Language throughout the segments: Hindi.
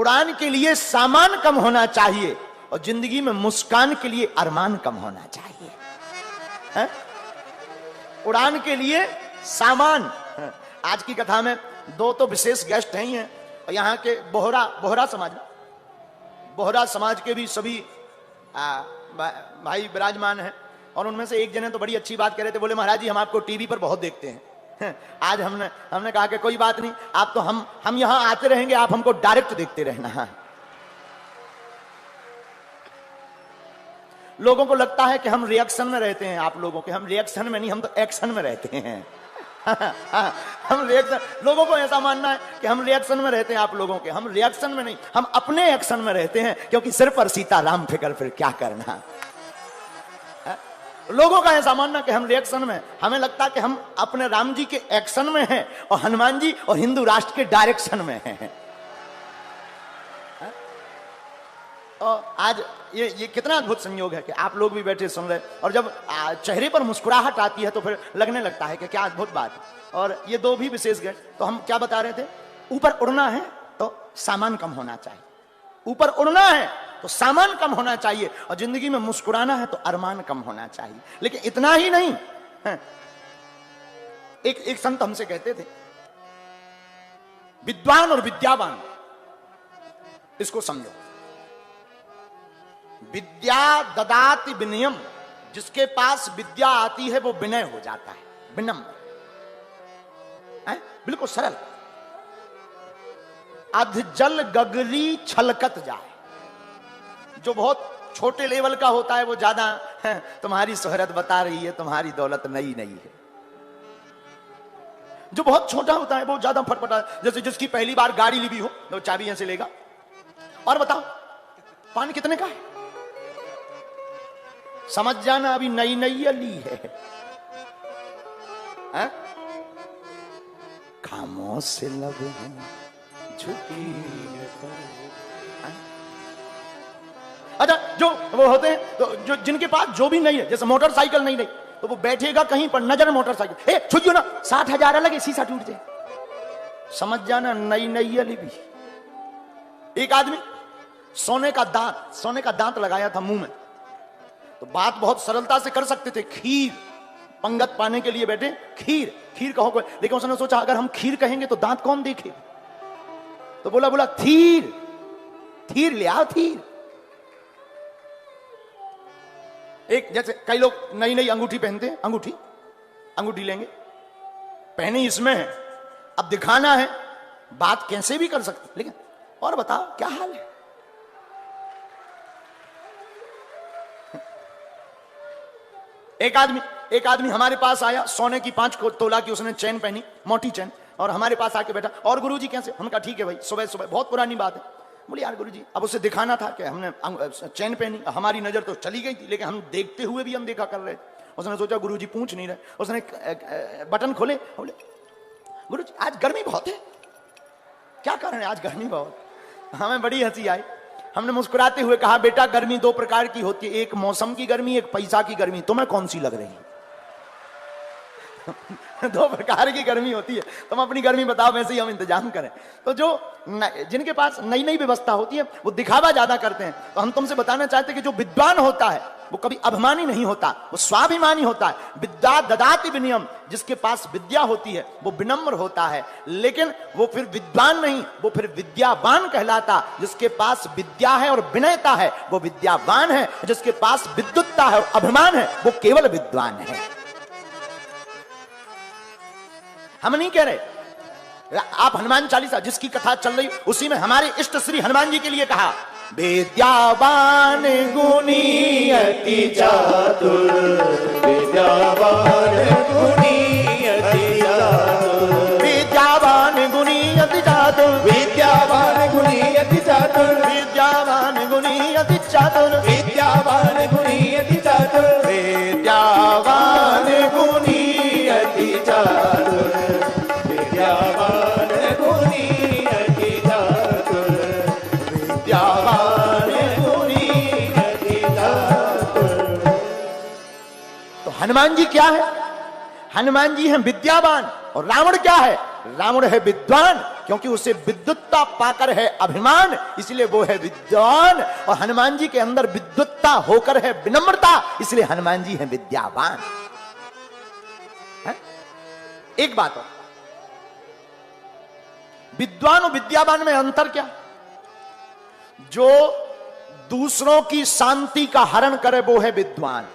उड़ान के लिए सामान कम होना चाहिए और जिंदगी में मुस्कान के लिए अरमान कम होना चाहिए। है? उड़ान के लिए सामान। आज की कथा में दो तो विशेष गेस्ट हैं ही हैं, और यहाँ के बोहरा समाज के भी सभी भाई विराजमान हैं। और उनमें से एक जने तो बड़ी अच्छी बात कह रहे थे, बोले महाराज जी हम आपको टीवी पर बहुत देखते हैं। आज हमने कहा कि कोई बात नहीं, आप तो हम यहां आते रहेंगे, आप हमको डायरेक्ट देखते रहना। लोगों को लगता है कि हम रिएक्शन में रहते हैं, आप लोगों के, हम रिएक्शन में नहीं, हम तो एक्शन में रहते हैं। हम रिएक्शन, लोगों को ऐसा मानना है कि हम रिएक्शन में रहते हैं, आप लोगों के, हम रिएक्शन में नहीं, हम अपने एक्शन में रहते हैं, क्योंकि सिर पर सीताराम फिकर फिर क्या करना। लोगों का ऐसा मानना कि हम रिएक्शन में, हमें लगता है कि हम अपने राम जी के एक्शन में हैं और हनुमान जी और हिंदू राष्ट्र के डायरेक्शन में हैं। और आज ये कितना अद्भुत संयोग है कि आप लोग भी बैठे सुन रहे, और जब चेहरे पर मुस्कुराहट आती है तो फिर लगने लगता है कि क्या अद्भुत बात है। और ये दो भी विशेष गेस्ट, तो हम क्या बता रहे थे, ऊपर उड़ना है तो सामान कम होना चाहिए, ऊपर उड़ना है तो सामान कम होना चाहिए, और जिंदगी में मुस्कुराना है तो अरमान कम होना चाहिए। लेकिन इतना ही नहीं है। एक संत हमसे कहते थे, विद्वान और विद्यावान, इसको समझो। विद्या ददाति विनयम, जिसके पास विद्या आती है वो विनय हो जाता है, विनम्र, बिल्कुल सरल। अध जल गगरी छलकत जाए, जो बहुत छोटे लेवल का होता है वो ज्यादा तुम्हारी शोहरत बता रही है, तुम्हारी दौलत नई नई है। जो बहुत छोटा होता है वो ज्यादा फटफटा, जैसे जिसकी पहली बार गाड़ी ली हो तो चाबी यहां से लेगा, और बताओ पानी कितने का है, समझ जाना अभी नई नई ली है। खामोश से लब झुकी। अच्छा, जो वो होते हैं तो जो जिनके पास जो भी नहीं है, जैसे मोटरसाइकिल नहीं, तो वो बैठेगा कहीं पर, नजर मोटरसाइकिल, छुइयो ना 60,000 अलग है, शीशा टूट जाए, समझ जाना नई नई अली भी। एक आदमी सोने का दांत लगाया था मुंह में, तो बात बहुत सरलता से कर सकते थे, खीर पंगत पाने के लिए बैठे, खीर कहो कोई, लेकिन उसने सोचा अगर हम खीर कहेंगे तो दांत कौन देखे, तो बोला थीर ले आओ, थीर। एक जैसे कई लोग नई नई अंगूठी पहनते हैं, अंगूठी लेंगे, पहनी इसमें है, अब दिखाना है, बात कैसे भी कर सकते, लेकिन और बताओ क्या हाल है। एक आदमी हमारे पास आया, सोने की 5 तोला की उसने चैन पहनी, मोटी चैन, और हमारे पास आके बैठा, और गुरुजी कैसे, हमने कहा ठीक है भाई, सुबह बहुत पुरानी बात है। बोले यार गुरुजी, अब उसे दिखाना था कि हमने चैन पहनी, हमारी नजर तो चली गई थी, लेकिन हम देखते हुए भी हम देखा कर रहे थे। उसने सोचा गुरुजी पूछ नहीं रहे, उसने बटन खोले, बोले गुरुजी आज गर्मी बहुत है, क्या कारण है आज गर्मी बहुत। हमें बड़ी हंसी आई, हमने मुस्कुराते हुए कहा बेटा गर्मी 2 प्रकार की होती है, एक मौसम की गर्मी, एक पैसा की गर्मी, तुम्हें कौन सी लग रही है। 2 प्रकार की गर्मी होती है, तुम अपनी गर्मी बताओ, वैसे ही हम इंतजाम करें। तो जो जिनके पास नई नई व्यवस्था होती है वो दिखावा ज्यादा करते हैं। तो हम तुमसे बताना चाहते हैं कि जो विद्वान होता है वो कभी अभिमानी नहीं होता, वो स्वाभिमानी होता है। विद्या ददाति विनयम, जिसके पास विद्या होती है वो विनम्र होता है, लेकिन वो फिर विद्वान नहीं, वो फिर विद्यावान कहलाता। जिसके पास विद्या है और विनयता है वो विद्यावान है, जिसके पास विद्युत्ता है और अभिमान है वो केवल विद्वान है। हम नहीं कह रहे, आप हनुमान चालीसा जिसकी कथा चल रही उसी में हमारे इष्ट श्री हनुमान जी के लिए कहा, विद्यावान गुणी अति चातुर, विद्यावान गुणी अति चातुर, विद्यावान गुणी अति चातुर, विद्यावान गुणी अति चातुर, विद्यावान गुणी अति चातुर, विद्यावान गुणी अति चातुर, विद्यावान गुणी अति चातुर, विद्यावान गुणी अति चातुर, विद्यावान गुणी अति चातुर। तो हनुमान जी क्या है? हनुमान जी हैं विद्यावान, और रावण क्या है? रावण है विद्वान, क्योंकि उसे विद्वत्ता पाकर है अभिमान, इसलिए वो है विद्वान। और हनुमान जी के अंदर विद्वत्ता होकर है विनम्रता, इसलिए हनुमान जी हैं विद्यावान। है? एक बात और, विद्वान और विद्यावान में अंतर क्या? जो दूसरों की शांति का हरण करे वो है विद्वान।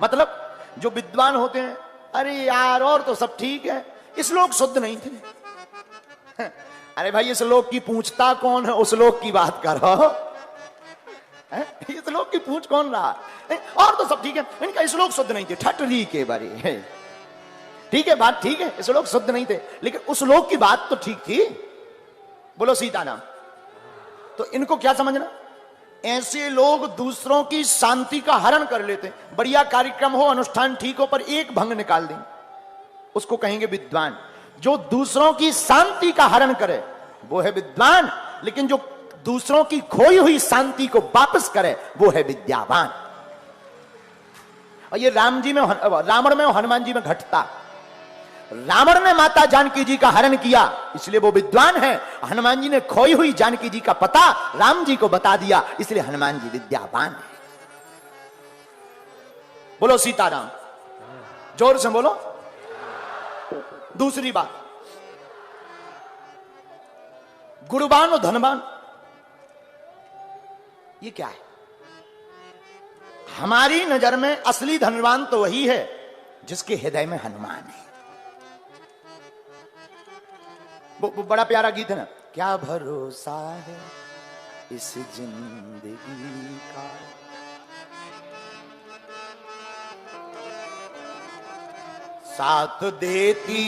मतलब जो विद्वान होते हैं, अरे यार और तो सब ठीक है, इस लोग शुद्ध नहीं थे। अरे भाई इस लोग की पूछता कौन है, उस लोग की बात करो। इस लोग की पूछ कौन रहा? और तो सब ठीक है, इनका इस लोग शुद्ध नहीं थे, ठटरी के बारे। ठीक है, बात ठीक है, इस लोग शुद्ध नहीं थे, लेकिन उस लोग की बात तो ठीक थी। बोलो सीताराम। तो इनको क्या समझना? ऐसे लोग दूसरों की शांति का हरण कर लेते हैं। बढ़िया कार्यक्रम हो, अनुष्ठान ठीक हो, पर एक भंग निकाल दें, उसको कहेंगे विद्वान। जो दूसरों की शांति का हरण करे वो है विद्वान, लेकिन जो दूसरों की खोई हुई शांति को वापस करे वो है विद्यावान। और ये राम जी में, रावण में और हनुमान जी में घटता। रावण ने माता जानकी जी का हरण किया, इसलिए वो विद्वान है। हनुमान जी ने खोई हुई जानकी जी का पता राम जी को बता दिया, इसलिए हनुमान जी विद्यावान है। बोलो सीताराम, जोर से बोलो। दूसरी बात, गुणवान और धनवान, ये क्या है? हमारी नजर में असली धनवान तो वही है जिसके हृदय में हनुमान है। वो बड़ा प्यारा गीत है ना, क्या भरोसा है इस जिंदगी का, साथ देती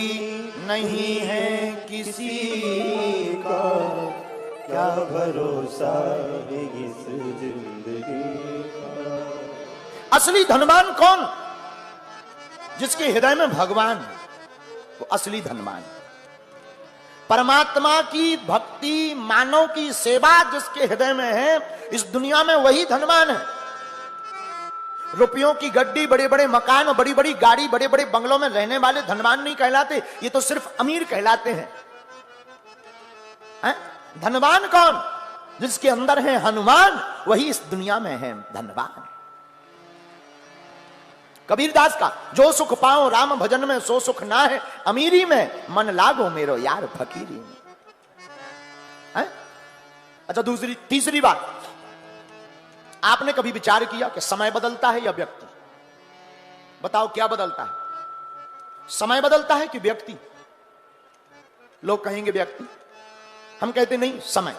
नहीं है किसी का, क्या भरोसा है इस जिंदगी का। असली धनवान कौन? जिसके हृदय में भगवान है, वो असली धनवान। परमात्मा की भक्ति, मानव की सेवा जिसके हृदय में है, इस दुनिया में वही धनवान है। रुपयों की गड्डी, बड़े बड़े मकान और बड़ी बड़ी गाड़ी, बड़े बड़े बंगलों में रहने वाले धनवान नहीं कहलाते, ये तो सिर्फ अमीर कहलाते हैं। धनवान कौन? जिसके अंदर है हनुमान, वही इस दुनिया में है धनवान। कबीरदास का, जो सुख पाओ राम भजन में सो सुख ना है अमीरी में, मन लागो मेरो यार फकीरी में। अच्छा तीसरी बात, आपने कभी विचार किया कि समय बदलता है या व्यक्ति? बताओ क्या बदलता है, समय बदलता है कि व्यक्ति? लोग कहेंगे व्यक्ति, हम कहते नहीं समय।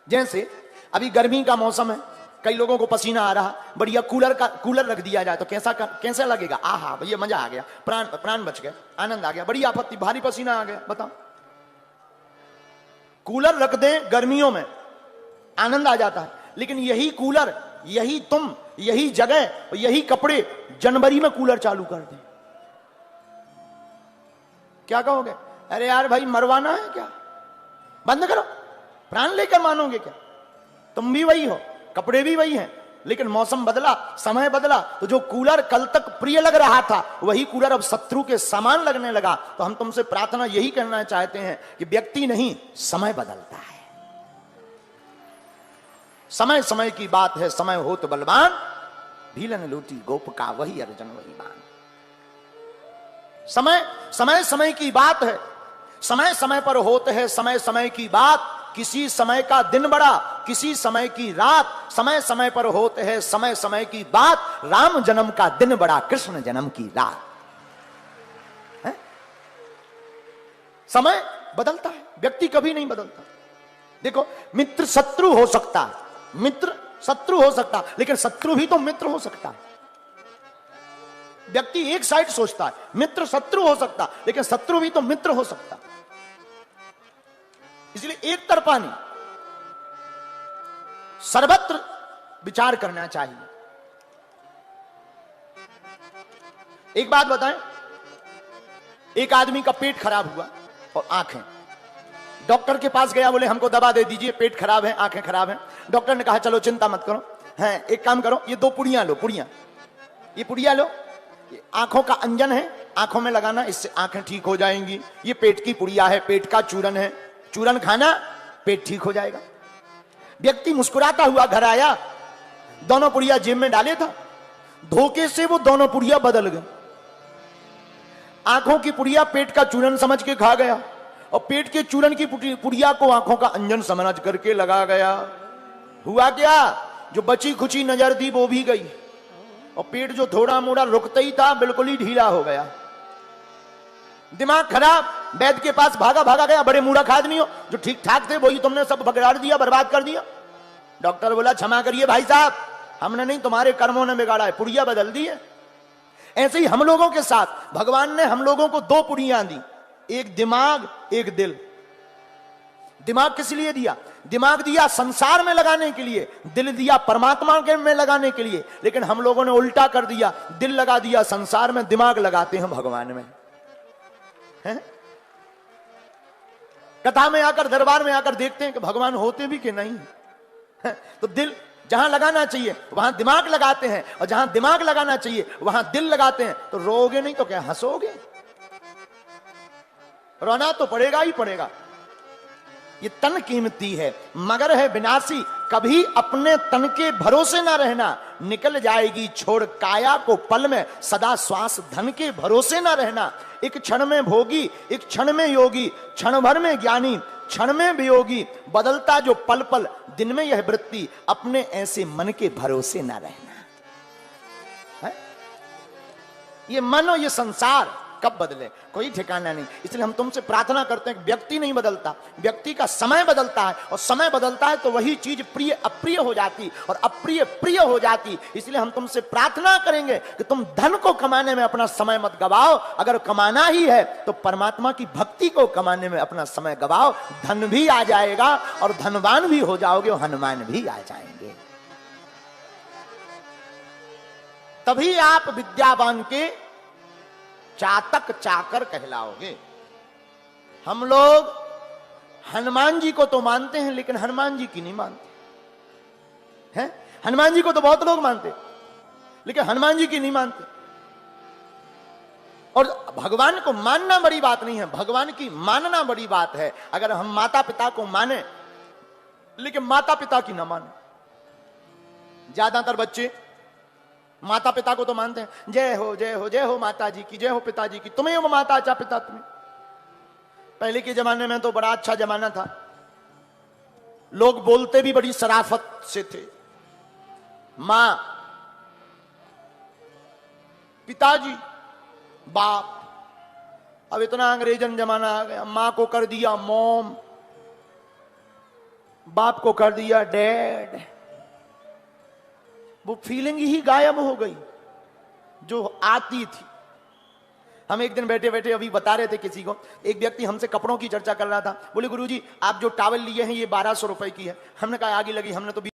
जैसे अभी गर्मी का मौसम है, कई लोगों को पसीना आ रहा, बढ़िया कूलर रख दिया जाए तो कैसा लगेगा? आहा भैया मजा आ गया, प्राण बच गया, आनंद आ गया। बड़ी आपत्ति, भारी पसीना आ गया, बताओ। कूलर रख दें गर्मियों में, आनंद आ जाता है, लेकिन यही कूलर, यही तुम, यही जगह, यही कपड़े जनवरी में कूलर चालू कर दें, क्या कहोगे? अरे यार भाई मरवाना है क्या, बंद करो। प्राण लेकर मानोगे क्या? तुम भी वही हो, कपड़े भी वही हैं, लेकिन मौसम बदला, समय बदला, तो जो कूलर कल तक प्रिय लग रहा था वही कूलर अब शत्रु के समान लगने लगा। तो हम तुमसे प्रार्थना यही करना चाहते हैं कि व्यक्ति नहीं, समय बदलता है। समय समय की बात है, समय हो तो बलवान, भीलन लूटी गोप का वही अर्जन वही बान। समय समय की बात है, समय समय पर होते है समय समय की बात। किसी समय का दिन बड़ा, किसी समय की रात, समय समय पर होते हैं समय समय की बात। राम जन्म का दिन बड़ा, कृष्ण जन्म की रात है? समय बदलता है, व्यक्ति कभी नहीं बदलता। देखो, मित्र शत्रु हो सकता है, मित्र शत्रु हो सकता है, लेकिन शत्रु भी तो मित्र हो सकता है। व्यक्ति एक साइड सोचता है, मित्र शत्रु हो सकता, लेकिन शत्रु भी तो मित्र हो सकता। इसलिए एक तरफा नहीं, सर्वत्र विचार करना चाहिए। एक बात बताएं, एक आदमी का पेट खराब हुआ और आंखें, डॉक्टर के पास गया, बोले हमको दवा दे दीजिए, पेट खराब है, आंखें खराब हैं। डॉक्टर ने कहा चलो चिंता मत करो, हैं एक काम करो, ये 2 पुड़ियां लो, पुड़ियां, ये पुड़िया लो, ये आंखों का अंजन है, आंखों में लगाना, इससे आंखें ठीक हो जाएंगी। ये पेट की पुड़िया है, पेट का चूरन है, चूरन खाना पेट ठीक हो जाएगा। व्यक्ति मुस्कुराता हुआ घर आया, दोनों पुड़िया जेब में डाले था, धोखे से वो दोनों पुड़िया बदल गए। आंखों की पुड़िया पेट का चूरन समझ के खा गया और पेट के चूरन की पुड़िया को आंखों का अंजन समझ करके लगा गया। हुआ क्या, जो बची खुची नजर थी वो भी गई और पेट जो थोड़ा मोड़ा रुकता ही था बिल्कुल ही ढीला हो गया। दिमाग खराब, वैद्य के पास भागा भागा गया। बड़े मूर्ख आदमी हो, जो ठीक ठाक थे वही तुमने सब बिगाड़ दिया, बर्बाद कर दिया। डॉक्टर बोला क्षमा करिए भाई साहब, हमने नहीं, तुम्हारे कर्मों ने बिगाड़ा है, पुड़िया बदल दी है। ऐसे ही हम लोगों के साथ भगवान ने हम लोगों को दो पुड़ियां दी, एक दिमाग एक दिल। दिमाग किस लिए दिया? दिमाग दिया संसार में लगाने के लिए, दिल दिया परमात्मा के में लगाने के लिए। लेकिन हम लोगों ने उल्टा कर दिया, दिल लगा दिया संसार में, दिमाग लगाते हैं भगवान में। है? कथा में आकर, दरबार में आकर देखते हैं कि भगवान होते भी कि नहीं है? तो दिल जहां लगाना चाहिए वहां दिमाग लगाते हैं, और जहां दिमाग लगाना चाहिए वहां दिल लगाते हैं। तो रोगे नहीं तो क्या हंसोगे? रोना तो पड़ेगा ही पड़ेगा। ये तन कीमती है, मगर है विनाशी। कभी अपने तन के भरोसे ना रहना, निकल जाएगी छोड़ काया को पल में। सदा श्वास धन के भरोसे ना रहना। एक क्षण में भोगी, एक क्षण में योगी, क्षण भर में ज्ञानी, क्षण में वियोगी। बदलता जो पल पल दिन में यह वृत्ति, अपने ऐसे मन के भरोसे ना रहना। है? ये मन और ये संसार कब बदले कोई ठिकाना नहीं। इसलिए हम तुमसे प्रार्थना करते हैं कि व्यक्ति नहीं बदलता, व्यक्ति का समय बदलता है, और समय बदलता है तो वही चीज प्रिय अप्रिय हो जाती और अप्रिय प्रिय हो जाती। इसलिए हम तुमसे प्रार्थना करेंगे कि तुम धन को कमाने में अपना समय मत गवाओ। अगर कमाना ही है तो परमात्मा की भक्ति को कमाने में अपना समय गवाओ। धन भी आ जाएगा और धनवान भी हो जाओगे और हनुमान भी आ जाएंगे। तभी आप विद्यावान के चातक चाकर कहलाओगे। हम लोग हनुमान जी को तो मानते हैं, लेकिन हनुमान जी की नहीं मानते हैं। हनुमान जी को तो बहुत लोग मानते, लेकिन हनुमान जी की नहीं मानते। और भगवान को मानना बड़ी बात नहीं है, भगवान की मानना बड़ी बात है। अगर हम माता पिता को माने लेकिन माता पिता की ना माने। ज्यादातर बच्चे माता पिता को तो मानते हैं, जय हो जय हो जय हो माता जी की, जय हो पिताजी की, तुम्हें वो माता अच्छा पिता तुम्हें। पहले के जमाने में तो बड़ा अच्छा जमाना था, लोग बोलते भी बड़ी शराफत से थे। मां, पिताजी, बाप। अब इतना अंग्रेजन जमाना आ गया, मां को कर दिया मॉम, बाप को कर दिया डैड। वो फीलिंग ही गायब हो गई जो आती थी। हम एक दिन बैठे बैठे अभी बता रहे थे किसी को, एक व्यक्ति हमसे कपड़ों की चर्चा कर रहा था। बोले गुरुजी आप जो टॉवल लिए हैं ये 1200 रुपए की है। हमने कहा आगे लगी, हमने तो